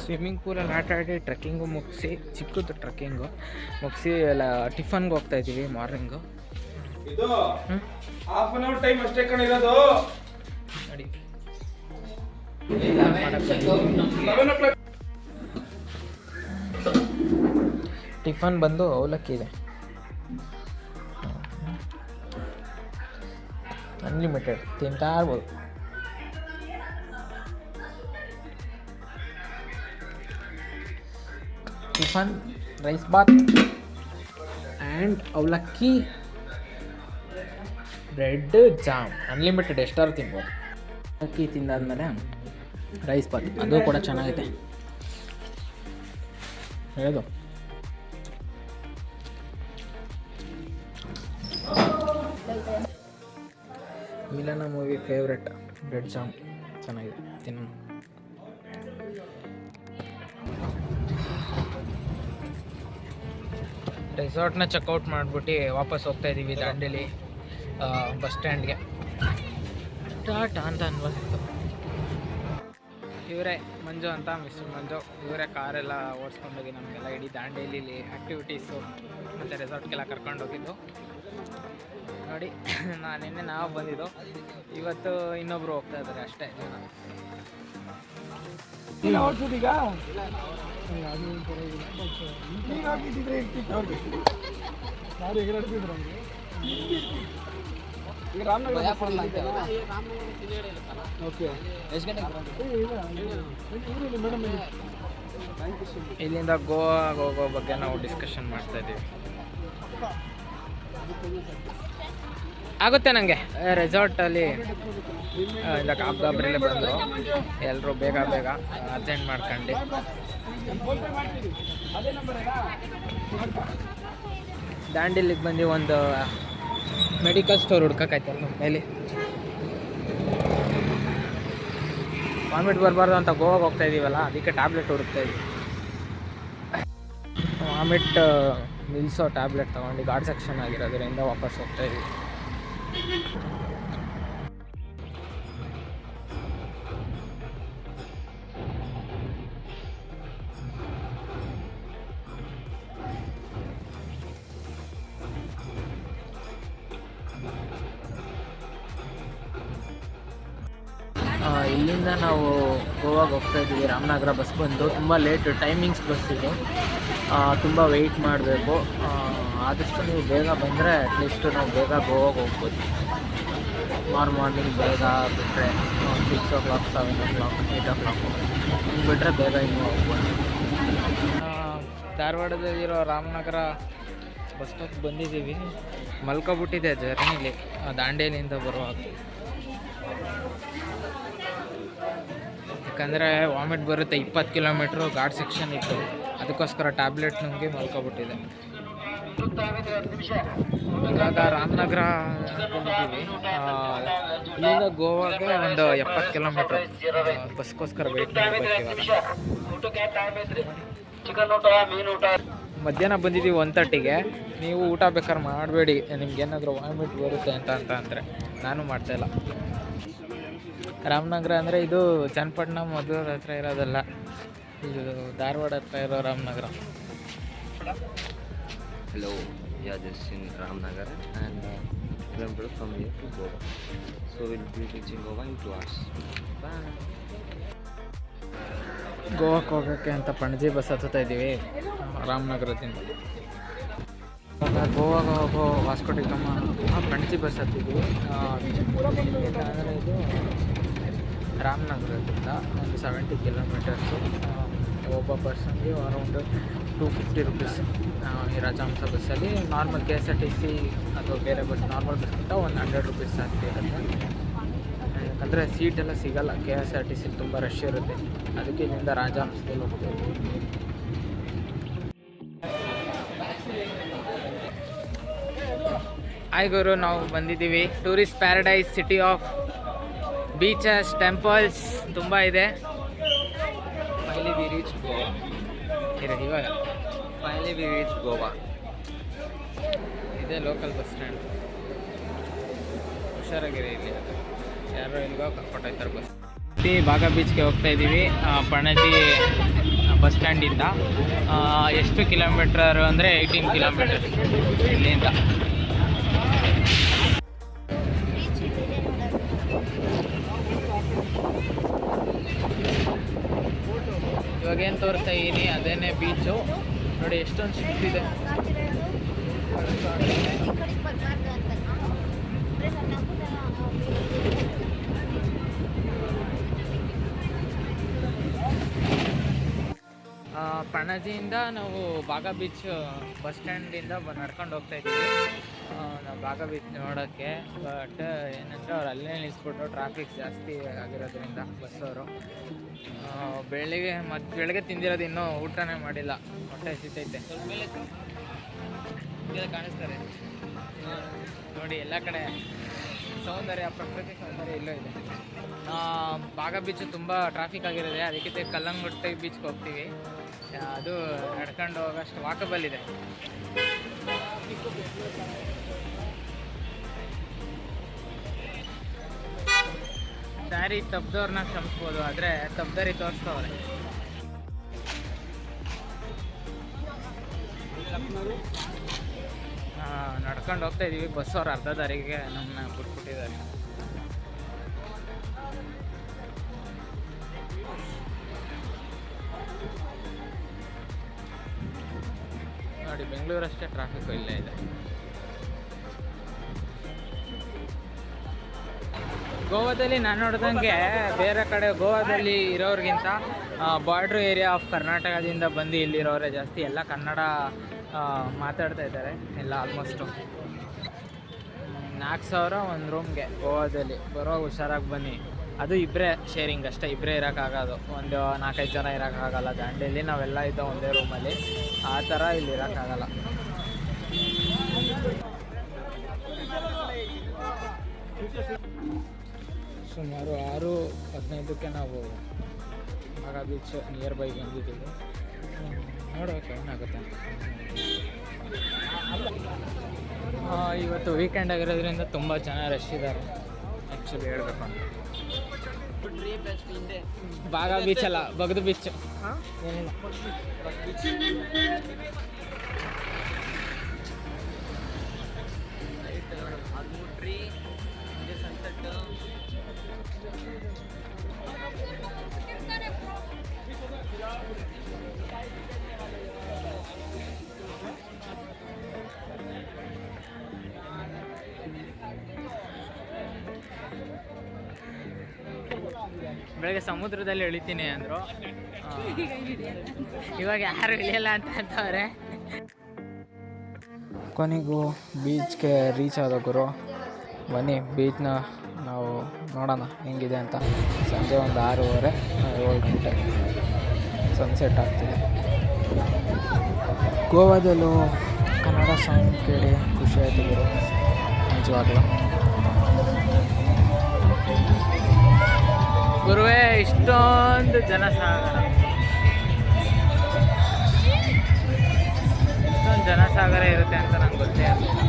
Swimming ಪೂಲಲ್ಲಿ ಆಟ ಆಡಿ trekking ಮುಗಿಸಿ, ಚಿಕ್ಕದು ಟ್ರೆಕ್ಕಿಂಗು ಮುಗಿಸಿ ಎಲ್ಲ ಟಿಫನ್ಗೆ ಹೋಗ್ತಾಯಿದ್ದೀವಿ ಮಾರ್ನಿಂಗು. ಇದು ಹಾಫ್ ಅನ್ ಅವರ್ ಟೈಮ್ ಅಷ್ಟೇ ಕಣಿರೋದು ನೋಡಿ. ಟಿಫನ್ ಬಂದು ಅವಲಕ್ಕಿ ಇದೆ, ಅನ್ಲಿಮಿಟೆಡ್ ತಿಂತಾ ಇರ್ಬೋದು. ಟಿಫನ್, ರೈಸ್ ಬಾತ್ ಆ್ಯಂಡ್ ಅವಲಕ್ಕಿ, ಬ್ರೆಡ್, ಜಾಮ್, ಅನ್ಲಿಮಿಟೆಡ್ ಎಷ್ಟಾದ್ರು ತಿನ್ಬೋದು. ಅವಲಕ್ಕಿ ತಿಂದಾದ್ಮೇಲೆ ರೈಸ್ ಬಾತ್, ಅದು ಕೂಡ ಚೆನ್ನಾಗಿದೆ ಹೇಳೋದು. ಮಿಲನ ಮೂವಿ ಫೇವ್ರೆಟ್, ಬ್ರೆಡ್ ಜಾಮ್ ಚೆನ್ನಾಗಿದೆ ತಿನ್ನೋಣ. ರೆಸಾರ್ಟ್ನ ಚೆಕ್ಔಟ್ ಮಾಡಿಬಿಟ್ಟು ವಾಪಸ್ ಹೋಗ್ತಾ ಇದ್ದೀವಿ ದಾಂಡೇಲಿ ಬಸ್ ಸ್ಟ್ಯಾಂಡ್ಗೆ. ಟಾಟಾ ಅಂತ ಅನ್ಬಾರ್ದು. ಇವರೇ ಮಂಜು ಅಂತ, ಮಿಸ್ಟರ್ ಮಂಜು. ಇವರೇ ಕಾರೆಲ್ಲ ಓಡಿಸ್ಕೊಂಡೋಗಿ ನಮಗೆಲ್ಲ ಇಡೀ ದಾಂಡೇಲಿಲಿ ಆ್ಯಕ್ಟಿವಿಟೀಸು ಮತ್ತು ರೆಸಾರ್ಟ್ಗೆಲ್ಲ ಕರ್ಕೊಂಡೋಗಿದ್ದು ನೋಡಿ. ನಿನ್ನೆ ನಾವು ಬಂದಿದ್ದು, ಇವತ್ತು ಇನ್ನೊಬ್ರು ಹೋಗ್ತಾ ಇದ್ದಾರೆ ಅಷ್ಟೇ ಜನ. ಇಲ್ಲಿಂದ ಗೋವಾಗೆ ಹೋಗೋ ಬಗ್ಗೆ ನಾವು ಡಿಸ್ಕಷನ್ ಮಾಡ್ತಾ ಇದ್ದೀವಿ. ಆಗುತ್ತೆ ನನಗೆ ರೆಸಾರ್ಟಲ್ಲಿ ಇಲ್ಲ ಕಾಬ್ಗಾಬ್ರೆಲ್ಲೇ ಬಂದರು ಎಲ್ಲರೂ ಬೇಗ ಅರ್ಜೆಂಟ್ ಮಾಡ್ಕೊಂಡು. ದಾಂಡೇಲಿಗೆ ಬಂದು ಒಂದು ಮೆಡಿಕಲ್ ಸ್ಟೋರ್ ಹುಡ್ಕೋಕ್ಕಾಯ್ತಲ್ಲ ನಮ್ಮ ಮೇಲೆ. ವಾಮಿಟ್ ಬರಬಾರ್ದು ಅಂತ ಗೋವಾಗೆ ಹೋಗ್ತಾ ಇದ್ದೀವಲ್ಲ, ಅದಕ್ಕೆ ಟ್ಯಾಬ್ಲೆಟ್ ಹುಡುಕ್ತಾ ಇದ್ದೀವಿ. ವಾಮಿಟ್ ನಿಲ್ಲಿಸೋ ಟ್ಯಾಬ್ಲೆಟ್ ತೊಗೊಂಡು ಗಾರ್ಡ್ ಸೆಕ್ಷನ್ ಆಗಿರೋದ್ರಿಂದ ವಾಪಸ್ ಹೋಗ್ತಾ ಇದ್ದೀವಿ. ಇಲ್ಲಿಂದ ನಾವು ಗೋವಾಗೆ ಹೋಗ್ತಾ ಇದ್ದೀವಿ. ರಾಮನಗರ ಬಸ್ ಬಂದು ತುಂಬ ಲೇಟ್ ಟೈಮಿಂಗ್ಸ್ ಬಸ್ ಇದು, ತುಂಬ ವೆಯ್ಟ್ ಮಾಡಬೇಕು. ಆದಷ್ಟು ನೀವು ಬೇಗ ಬಂದರೆ ಅಟ್ಲೀಸ್ಟ್ ನಾವು ಬೇಗ ಗೋವಾಗೆ ಹೋಗ್ಬೋದು. ಮಾರ್ನಿಂಗ್ ಬೇಗ ಬಿಟ್ಟರೆ 6 o'clock 7 o'clock 8 o'clock ಹಿಂಗೆ ಬಿಟ್ಟರೆ ಬೇಗ ಇನ್ನೂ ಹೋಗ್ಬೋದು. ಧಾರವಾಡದಲ್ಲಿರೋ ರಾಮನಗರ ಬಸ್ ಸ್ಟಾಪ್ ಬಂದಿದ್ದೀವಿ. ಮಲ್ಕೊಬಿಟ್ಟಿದೆ ಜರ್ನಿಲಿ ದಾಂಡೇಲಿಯಿಂದ ಬರುವಾಗ, ಯಾಕಂದರೆ ವಾಮಿಟ್ ಬರುತ್ತೆ. 20 ಕಿಲೋಮೀಟ್ರು ಗಾರ್ಡ್ ಸೆಕ್ಷನ್ ಇತ್ತು, ಅದಕ್ಕೋಸ್ಕರ ಟ್ಯಾಬ್ಲೆಟ್ ನುಂಗಿ ಮಲ್ಕೊಬಿಟ್ಟಿದೆ. ಇವಾಗ ರಾಮನಗರ ಬಂದಿದ್ದೀವಿ. ಇಲ್ಲಿಂದ ಗೋವಾಗೆ ಒಂದು 70 ಕಿಲೋಮೀಟ್ರ್. ಬಸ್ಗೋಸ್ಕರ ವೆಯ್ಟ್ ಮಾಡಬೇಕು. ಮಧ್ಯಾಹ್ನ ಬಂದಿದ್ದೀವಿ 1:30ಗೆ. ನೀವು ಊಟ ಬೇಕಾದ್ರೆ ಮಾಡಬೇಡಿ, ನಿಮ್ಗೇನಾದರೂ ವಾಮಿಟ್ ಬರುತ್ತೆ ಅಂತ ಅಂದರೆ. ನಾನು ಮಾಡ್ತಾಯಿಲ್ಲ. ರಾಮನಗರ ಅಂದರೆ ಇದು ಚನ್ನಪಟ್ಟಣ ಮಧುರ ಹತ್ರ ಇರೋದಲ್ಲ, ಇದು ಧಾರವಾಡ ಹತ್ರ ಇರೋ Ramanagara. Hello, yeah, this is in Ramnagar and remember from here to Goa. So we'll be reaching Goa in 2 hours. Bye. ಗೋವಾಕ್ಕೆ ಹೋಗೋಕ್ಕೆ ಅಂತ ಪಣಜಿ ಬಸ್ ಹತ್ತುತ್ತಾ ಇದ್ದೀವಿ ರಾಮನಗರದಿಂದ. ಗೋವಾಗೆ ಹೋಗೋ ವಾಸ್ಕೋ ಡಿ ಗಾಮಾ ಪಣಜಿ ಬಸ್ ಹತ್ತಿದ್ದೀವಿ. ಅಂದರೆ ಇದು ರಾಮನಗರದಿಂದ ಒಂದು 70 ಕಿಲೋಮೀಟರ್ಸು. ಒಬ್ಬ ಪರ್ಸನ್ಗೆ ಅರೌಂಡ್ 250 rupees ಈ ರಾಜಹಂಸ ಬಸ್ಸಲ್ಲಿ. ನಾರ್ಮಲ್ KSRTC ಅಥವಾ ಬೇರೆ ಬಸ್ ನಾರ್ಮಲ್ ಬಸ್ಗಿಂತ ಒಂದು 100 rupees ಜಾಸ್ತಿ ಇರುತ್ತೆ. ಯಾಕಂದರೆ ಸೀಟೆಲ್ಲ ಸಿಗೋಲ್ಲ, KSRTC ತುಂಬ ರಶ್ ಇರುತ್ತೆ. ಅದಕ್ಕೆ ಇಲ್ಲಿಂದ ರಾಜಹಂಸದಲ್ಲಿ ಹೋಗ್ತೀವಿ. ಹಾಯ್ ಗುರು, ನಾವು ಬಂದಿದ್ದೀವಿ tourist paradise, city of beaches, temples ತುಂಬ ಇದೆ. Finally we reached Goa. ಇವಾಗ Finally we reached Goa. ಇದೇ ಲೋಕಲ್ ಬಸ್ ಸ್ಟ್ಯಾಂಡ್. ಹುಷಾರಾಗಿರಿ, ಇಲ್ಲಿ ಯಾರೋ ಇಲ್ಗೋ ಕರ್ಕೊಂಡೋಗ್ತಾರೆ ಬಸ್. ಬಾಗ ಬೀಚ್ಗೆ ಹೋಗ್ತಾ ಇದ್ದೀವಿ ಪಣಜಿ ಬಸ್ ಸ್ಟ್ಯಾಂಡಿಂದ. ಎಷ್ಟು ಕಿಲೋಮೀಟರ್ ಅಂದರೆ 18 ಕಿಲೋಮೀಟರ್ ಇಲ್ಲಿಂದ. ಇವಾಗೇನು ತೋರಿಸ್ತಾ ಇದ್ದೀನಿ ಅದೇನೇ ಬೀಚು ನೋಡಿ, ಎಷ್ಟೊಂದು ಶಿಫ್ಟ್ ಇದೆ. ಪಣಜಿಯಿಂದ ನಾವು ಬಾಗ ಬೀಚ್ ಬಸ್ ಸ್ಟ್ಯಾಂಡಿಂದ ನಡ್ಕೊಂಡು ಹೋಗ್ತಾ ಇದ್ದೀವಿ ನಾವು ಬಾಗ ಬೀಚ್ ನೋಡೋಕ್ಕೆ. ಬಟ್ ಏನಂದರೆ ಅವ್ರು ಅಲ್ಲೇ ನಿಲ್ಲಿಸ್ಬಿಟ್ಟು ಟ್ರಾಫಿಕ್ ಜಾಸ್ತಿ ಆಗಿರೋದ್ರಿಂದ ಬಸ್ಸವರು ಬೆಳಗ್ಗೆ ತಿಂದಿರೋದು ಇನ್ನೂ ಊಟನೇ ಮಾಡಿಲ್ಲ, ಹೊಟ್ಟೆ ಹಸಿತೈತೆ. ಕಾಣಿಸ್ತಾರೆ ನೋಡಿ, ಎಲ್ಲ ಕಡೆ ಸೌಂದರ್ಯ, ಪ್ರಕೃತಿ ಸೌಂದರ್ಯ ಇಲ್ಲೂ ಇದೆ. ಬಾಗ ಬೀಚು ತುಂಬ ಟ್ರಾಫಿಕ್ ಆಗಿರೋದೆ, ಅದಕ್ಕೆ ಕಲ್ಲಂಗುಟ್ಟೆ ಬೀಚ್ಗೆ ಹೋಗ್ತೀವಿ. ಅದು ನಡ್ಕೊಂಡು ಹೋಗೋಷ್ಟು ವಾಕಬಲ್ ಇದೆ. ದಾರಿ ತಪ್ಪದವ್ರನ್ನ ಕ್ಷಮಿಸ್ಬೋದು, ಆದರೆ ತಪ್ಪದಾರಿ ತೋರಿಸ್ತವ್ರೆ. ನಡ್ಕೊಂಡು ಹೋಗ್ತಾ ಇದ್ದೀವಿ, ಬಸ್ ಅವ್ರು ಅರ್ಧ ದಾರಿಗೆ ನಮ್ಮನ್ನ ಬಿಟ್ಬಿಟ್ಟಿದ್ದಾರೆ. ನೋಡಿ, ಬೆಂಗಳೂರಷ್ಟೇ ಟ್ರಾಫಿಕ್ ಇಲ್ಲೇ ಇದೆ. ಗೋವಾದಲ್ಲಿ ನಾನು ನೋಡಿದಂಗೆ ಬೇರೆ ಕಡೆ ಗೋವಾದಲ್ಲಿ ಇರೋರಿಗಿಂತ ಬಾರ್ಡ್ರ್ ಏರಿಯಾ ಆಫ್ ಕರ್ನಾಟಕದಿಂದ ಬಂದು ಇಲ್ಲಿರೋರೇ ಜಾಸ್ತಿ. ಎಲ್ಲ ಕನ್ನಡ ಮಾತಾಡ್ತಾ ಇದ್ದಾರೆ ಎಲ್ಲ. ಆಲ್ಮೋಸ್ಟು 4,000 ಒಂದು ರೂಮ್ಗೆ ಗೋವಾದಲ್ಲಿ. ಬರೋವಾಗ ಹುಷಾರಾಗಿ ಬನ್ನಿ. ಅದು ಇಬ್ಬರೇ ಶೇರಿಂಗ್ ಅಷ್ಟೇ, ಇಬ್ಬರೇ ಇರೋಕ್ಕಾಗೋದು. ಒಂದು 4-5 ಜನ ಇರೋಕ್ಕಾಗಲ್ಲ. ದಾಂಡೇಲಿ ನಾವೆಲ್ಲ ಇದ್ದೋ ಒಂದೇ ರೂಮಲ್ಲಿ, ಆ ಥರ ಇಲ್ಲಿ ಇರೋಕ್ಕಾಗಲ್ಲ. ಸುಮಾರು 6:15ಕ್ಕೆ ನಾವು ಬಾಗ ಬೀಚ್ ನಿಯರ್ ಬೈ ಬಂದಿದ್ದೀವಿ. ನೋಡೋಕೆ ಏನಾಗುತ್ತೆ. ಇವತ್ತು ವೀಕೆಂಡ್ ಆಗಿರೋದ್ರಿಂದ ತುಂಬ ಜನ ರಶ್ ಇದ್ದಾರೆ ಆ್ಯಕ್ಚುಲಿ ಹೇಳ್ಬೇಕು ಅಂತ. ಬಾಗ ಬೀಚ್ ಅಲ್ಲ, ಬಗದು ಬೀಚ್. ಏನಿಲ್ಲ, ಬೆಳಗ್ಗೆ ಸಮುದ್ರದಲ್ಲಿ ಇಳಿತೀನಿ ಅಂದರು, ಇವಾಗ ಯಾರು ಇಳಿಯಲ್ಲ ಅಂತವ್ರೆ. ಕೊನೆಗೂ ಬೀಚ್ಗೆ ರೀಚ್ ಆದ ಗುರು. ಬನ್ನಿ ಬೀಚ್ನ ನಾವು ನೋಡೋಣ ಹೆಂಗಿದೆ ಅಂತ. ಸಂಜೆ ಒಂದು 6:30 7 ಗಂಟೆ ಸನ್ಸೆಟ್ ಆಗ್ತಿದೆ. ಗೋವಾದಲ್ಲೂ ಕನ್ನಡ ಸಾಂಗ್ ಕೇಳಿ ಖುಷಿ ಆಯಿತು ಗುರು, ನಿಜವಾಗ್ಲೂ. ಗುರುವೇ, ಇಷ್ಟೊಂದು ಜನಸಾಗರ, ಇಷ್ಟೊಂದು ಜನಸಾಗರ ಇರುತ್ತೆ ಅಂತ ನಂಗೆ ಗೊತ್ತೇ ಆಗಲಿಲ್ಲ.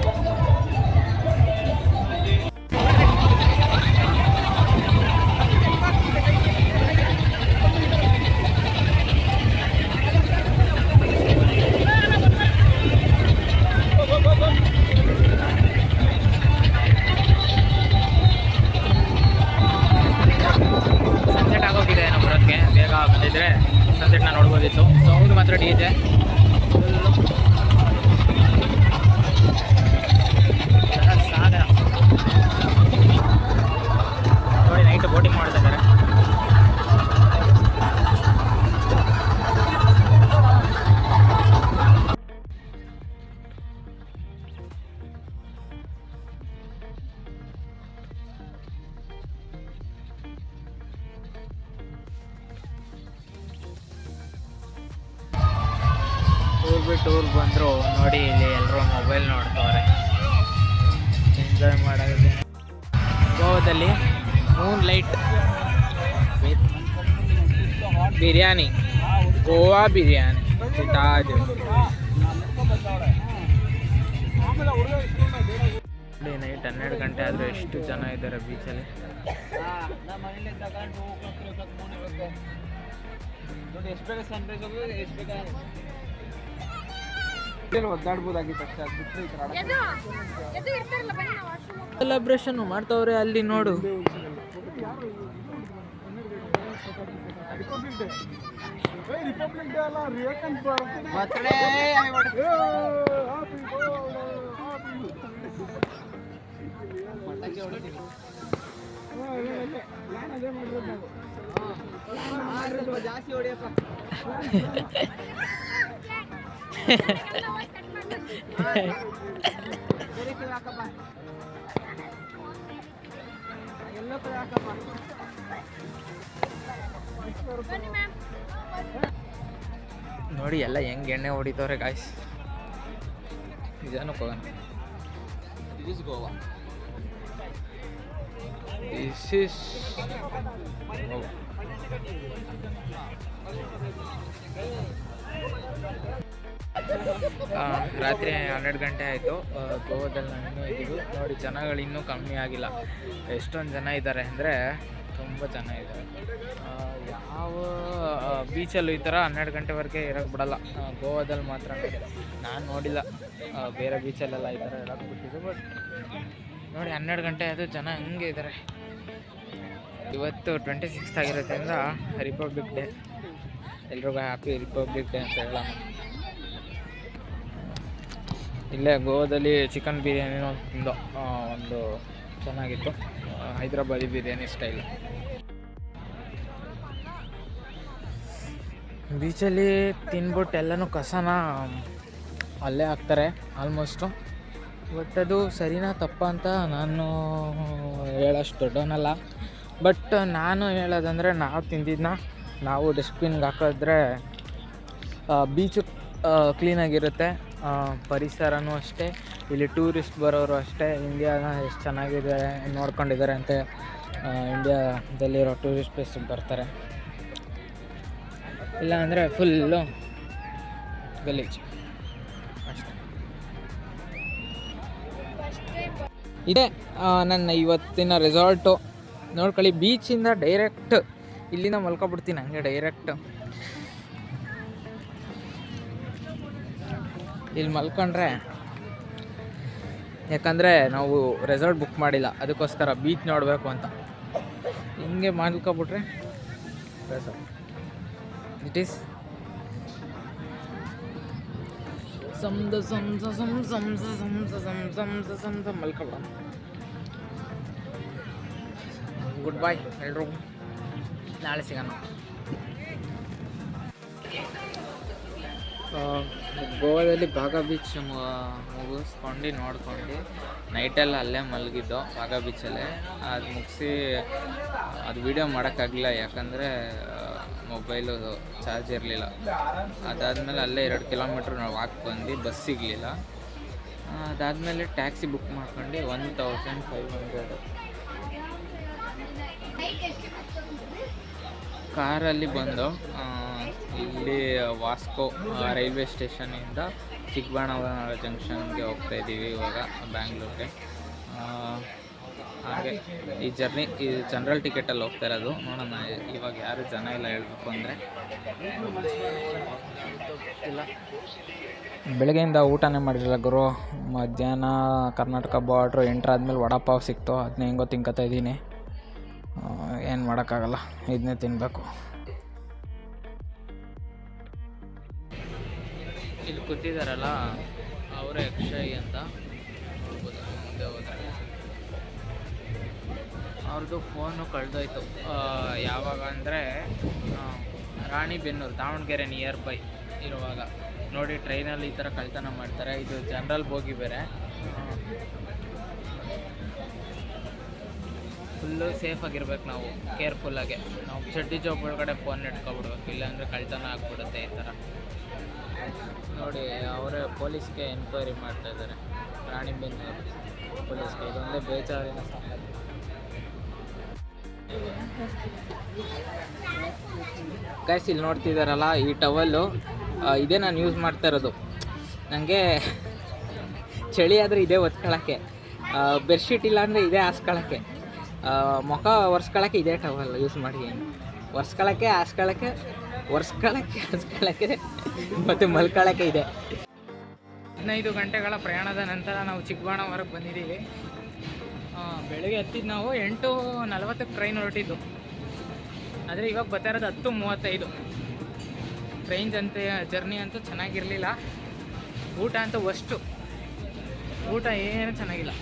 ಸನ್ಸೆಟ್ ಆಗೋಗಿದೆ ನಮ್ಮ ಬರೋಕ್ಕೆ. ಬೇಗ ಬಂದಿದ್ರೆ ಸನ್ಸೆಟ್ನ ನೋಡ್ಬೋದಿತ್ತು. ಸೌಂಡ್ ಮಾತ್ರ DJ. ಸಾಗರ ನೋಡಿ, ನೈಟ್ ಬೋಟಿಂಗ್ ಮಾಡ್ತಾ ಇದ್ದಾರೆ. ಟೂರ್ ಬಂದರು ನೋಡಿ, ಇಲ್ಲಿ ಎಲ್ಲರೂ ಮೊಬೈಲ್ ನೋಡ್ತವ್ರೆ, ಎಂಜಾಯ್ ಮಾಡೋದು. ಗೋವಾದಲ್ಲಿ Moon light with biryani, Goa biryani ತಿಂತಾ ಇದ್ದೀವಿ. ನೋಡಿ ನೈಟ್ 12 ಗಂಟೆ ಆದರೆ ಎಷ್ಟು ಜನ ಇದ್ದಾರೆ ಬೀಚಲ್ಲಿ. ಸೆಲೆಬ್ರೇಷನ್ ಮಾಡ್ತವ್ರೆ ಅಲ್ಲಿ ನೋಡು. ಜಾಸ್ತಿ ಹೊಡಿಯಪ್ಪ. ನೋಡಿ ಎಲ್ಲ ಹೆಂಗೆ ಎಣ್ಣೆ ಹೊಡಿತವ್ರೆ ಗಾಯ್ಸ್. ನಿಜಾನು ಹೋಗೋಣ. This is Goa. This is Goa. ರಾತ್ರಿ 12 ಗಂಟೆ ಆಯಿತು. ಗೋವಾದಲ್ಲಿ ನಾನು ಇದ್ದೀವಿ. ನೋಡಿ ಜನಗಳು ಇನ್ನೂ ಕಮ್ಮಿ ಆಗಿಲ್ಲ. ಎಷ್ಟೊಂದು ಜನ ಇದ್ದಾರೆ ಅಂದರೆ ತುಂಬ ಜನ ಇದ್ದಾರೆ. ಯಾವ ಬೀಚಲ್ಲೂ ಈ ಥರ 12 ಗಂಟೆವರೆಗೆ ಇರೋಕ್ಕೆ ಬಿಡಲ್ಲ. ಗೋವಾದಲ್ಲಿ ಮಾತ್ರ ನಾನು ನೋಡಿಲ್ಲ. ಬೇರೆ ಬೀಚಲ್ಲೆಲ್ಲ ಈ ಥರ ಇರೋಕ್ಕೆ ಬಿಟ್ಟಿದ್ದು. ಬಟ್ ನೋಡಿ 12 ಗಂಟೆ ಆದರೂ ಜನ ಹಂಗೆ ಇದ್ದಾರೆ. ಇವತ್ತು 26th ಆಗಿರೋದ್ರಿಂದ ರಿಪಬ್ಲಿಕ್ ಡೇ. ಎಲ್ರಿಗೂ ಹ್ಯಾಪಿ ರಿಪಬ್ಲಿಕ್ ಡೇ ಅಂತ ಹೇಳೋಣ. ಇಲ್ಲೇ ಗೋವಾದಲ್ಲಿ ಚಿಕನ್ ಬಿರಿಯಾನಿನೂ ತಿಂದು ಒಂದು ಚೆನ್ನಾಗಿತ್ತು. ಹೈದ್ರಾಬಾದಿ ಬಿರಿಯಾನಿ ಸ್ಟೈಲ್. ಬೀಚಲ್ಲಿ ತಿನ್ಬಿಟ್ಟು ಎಲ್ಲನೂ ಕಸನ ಅಲ್ಲೇ ಹಾಕ್ತಾರೆ ಆಲ್ಮೋಸ್ಟು. ಬಟ್ ಅದು ಸರಿನಾ ತಪ್ಪ ಅಂತ ನಾನು ಹೇಳೋಷ್ಟು ದೊಡ್ಡವನಲ್ಲ. ಬಟ್ ನಾನು ಹೇಳೋದಂದರೆ ನಾವು ತಿಂದಿದ್ದನ್ನ ನಾವು ಡಸ್ಟ್ಬಿನ್ಗೆ ಹಾಕಿದ್ರೆ ಬೀಚು ಕ್ಲೀನಾಗಿರುತ್ತೆ. ಪರಿಸರನೂ ಅಷ್ಟೇ. ಇಲ್ಲಿ ಟೂರಿಸ್ಟ್ ಬರೋರು ಅಷ್ಟೇ ಇಂಡಿಯಾನ ಎಷ್ಟು ಚೆನ್ನಾಗಿದೆ ನೋಡ್ಕೊಂಡಿದ್ದಾರೆ ಅಂತ ಇಂಡಿಯಾದಲ್ಲಿರೋ ಟೂರಿಸ್ಟ್ ಪ್ಲೇಸಿಗೆ ಬರ್ತಾರೆ. ಇಲ್ಲ ಅಂದರೆ ಫುಲ್ಲು ಗಲೀಜ್ ಅಷ್ಟೇ. ಇದೇ ನನ್ನ ಇವತ್ತಿನ ರೆಸಾರ್ಟು. ನೋಡ್ಕೊಳ್ಳಿ, ಬೀಚಿಂದ ಡೈರೆಕ್ಟ್ ಇಲ್ಲಿಂದ ಮಲ್ಕೊಬಿಡ್ತೀನಿ ಹಂಗೆ ಡೈರೆಕ್ಟ್. ಇಲ್ಲಿ ಮಲ್ಕೊಂಡ್ರೆ, ಯಾಕಂದರೆ ನಾವು ರೆಸಾರ್ಟ್ ಬುಕ್ ಮಾಡಿಲ್ಲ, ಅದಕ್ಕೋಸ್ಕರ ಬೀಚ್ ನೋಡಬೇಕು ಅಂತ ಹಿಂಗೆ ಮಲ್ಕೊಬಿಟ್ರೆ ರೆಸಾರ್ಟ್. ಇಟ್ ಈಸ್ ಮಲ್ಕೊಬಿಡೋಣ. ಗುಡ್ ಬಾಯ್ ಎಲ್ರು, ನಾಳೆ ಸಿಗೋಣ. ಗೋವಾದಲ್ಲಿ ಬಾಗಾ ಬೀಚ್ ಮುಗಿಸ್ಕೊಂಡು ನೋಡ್ಕೊಂಡು ನೈಟೆಲ್ಲ ಅಲ್ಲೇ ಮಲಗಿದ್ದು ಬಾಗಾ ಬೀಚಲ್ಲೇ. ಅದು ಮುಗಿಸಿ ಅದು ವೀಡಿಯೋ ಮಾಡೋಕ್ಕಾಗಲಿಲ್ಲ, ಯಾಕಂದರೆ ಮೊಬೈಲು ಚಾರ್ಜ್ ಇರಲಿಲ್ಲ. ಅದಾದಮೇಲೆ ಅಲ್ಲೇ 2 ಕಿಲೋಮೀಟ್ರ್ ನಾವು ವಾಕ್ ಬಂದು ಬಸ್ ಸಿಗಲಿಲ್ಲ. ಅದಾದಮೇಲೆ ಟ್ಯಾಕ್ಸಿ ಬುಕ್ ಮಾಡ್ಕೊಂಡು 1500 ಕಾರಲ್ಲಿ ಬಂದು ಇಲ್ಲಿ ವಾಸ್ಕೋ ರೈಲ್ವೆ ಸ್ಟೇಷನಿಂದ ಚಿಕ್ಕಬಳ್ಳಾಪುರ ಜಂಕ್ಷನ್ಗೆ ಹೋಗ್ತಾಯಿದ್ದೀವಿ ಇವಾಗ ಬ್ಯಾಂಗ್ಳೂರಿಗೆ. ಹಾಗೆ ಈ ಜರ್ನಿ ಈ ಜನರಲ್ ಟಿಕೆಟಲ್ಲಿ ಹೋಗ್ತಾ ಇರೋದು. ನೋಡೋಣ ಇವಾಗ ಯಾರು ಜನ ಇಲ್ಲ ಹೇಳಬೇಕು ಅಂದರೆ. ಬೆಳಗ್ಗೆಯಿಂದ ಊಟನೇ ಮಾಡಿರಲಿಲ್ಲ ಗುರು. ಮಧ್ಯಾಹ್ನ ಕರ್ನಾಟಕ ಬಾರ್ಡ್ರು ಎಂಟ್ರ್ ಆದಮೇಲೆ ವಡಾಪಾವ್ ಸಿಕ್ತು, ಅದನ್ನ ಹೆಂಗೋ ತಿನ್ಕೋತಾ ಇದ್ದೀನಿ. ಏನು ಮಾಡೋಕ್ಕಾಗಲ್ಲ, ಇದನ್ನೇ ತಿನ್ನಬೇಕು. ಇಲ್ಲಿ ಕೂತಿದ್ದಾರಲ್ಲ ಅವರೇ ಅಕ್ಷಯ್ ಅಂತ, ಮುಂದೆ ಹೋದರೆ ಅವ್ರದ್ದು ಫೋನು ಕಳೆದೋಯ್ತು. ಯಾವಾಗ ಅಂದರೆ ರಾಣಿಬೆನ್ನೂರು ದಾವಣಗೆರೆ ನಿಯರ್ ಬೈ ಇರುವಾಗ. ನೋಡಿ ಟ್ರೈನಲ್ಲಿ ಈ ಥರ ಕಳ್ತನ ಮಾಡ್ತಾರೆ. ಇದು ಜನರಲ್ ಬೋಗಿ ಬೇರೆ. ಫುಲ್ಲು ಸೇಫಾಗಿರ್ಬೇಕು ನಾವು, ಕೇರ್ಫುಲ್ಲಾಗೆ. ನಾವು ಚಡ್ಡಿ ಜಾಬ್ ಒಳಗಡೆ ಫೋನ್ ಇಟ್ಕೊಬಿಡ್ಬೇಕು, ಇಲ್ಲಾಂದರೆ ಕಳ್ತನ ಆಗ್ಬಿಡುತ್ತೆ ಈ ಥರ. ನೋಡಿ ಅವರೇ ಪೊಲೀಸ್ಗೆ ಎನ್ಕ್ವೈರಿ ಮಾಡ್ತಾಯಿದ್ದಾರೆ, ರಾಣಿಬೆನ್ನೂರು ಪೊಲೀಸ್ಗೆ. ಇದೊಂದೇ ಬೇಜಾರಿನ ಸಂಗತಿ. ಗೈಸ್ ಇಲ್ಲಿ ನೋಡ್ತಿದ್ದಾರಲ್ಲ ಈ ಟವಲ್ಲು, ಇದೇ ನಾನು ಯೂಸ್ ಮಾಡ್ತಾ ಇರೋದು. ನನಗೆ ಚಳಿ ಆದರೆ ಇದೇ ಒತ್ಕೊಳ್ಳೋಕ್ಕೆ. ಬೆಡ್ಶೀಟ್ ಇಲ್ಲ ಅಂದರೆ ಇದೇ ಹಾಸ್ಕೊಳ್ಳೋಕ್ಕೆ, ಮುಖ ಒರೆಸ್ಕೊಳ್ಳೋಕ್ಕೆ ಇದೇ ಟವಲ್ ಯೂಸ್ ಮಾಡಿ, ಒರೆಸ್ಕೊಳ್ಳೋಕ್ಕೆ ಹಾಸ್ಕೊಳ್ಳೋಕ್ಕೆ ಮತ್ತು ಮಲ್ಕೊಳ್ಳೋಕ್ಕೆ ಇದೆ. 15 ಗಂಟೆಗಳ ಪ್ರಯಾಣದ ನಂತರ ನಾವು ಚಿಕ್ಕಬಾಣವರೆಗೆ ಬಂದಿದ್ದೀವಿ. ಬೆಳಗ್ಗೆ ಹತ್ತಿದ್ದು ನಾವು 8:40ಕ್ಕೆ ಟ್ರೈನ್ ಹೊರಟಿದ್ದು, ಆದರೆ ಇವಾಗ ಬರ್ತಾ ಇರೋದು 10:35. ಟ್ರೈನ್ ಜರ್ನಿ ಅಂತೂ ಚೆನ್ನಾಗಿರಲಿಲ್ಲ, ಊಟ ಅಂತೂ ಊಟ ಏನು ಚೆನ್ನಾಗಿಲ್ಲ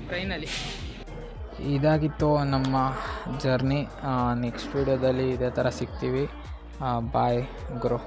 ಟ್ರೈನಲ್ಲಿ. ಇದಾಗಿತ್ತು ನಮ್ಮ ಜರ್ನಿ. ನೆಕ್ಸ್ಟ್ ವೀಡಿಯೋದಲ್ಲಿ ಇದೇ ಥರ ಸಿಗ್ತೀವಿ. ಬಾಯ್ ಗುರು.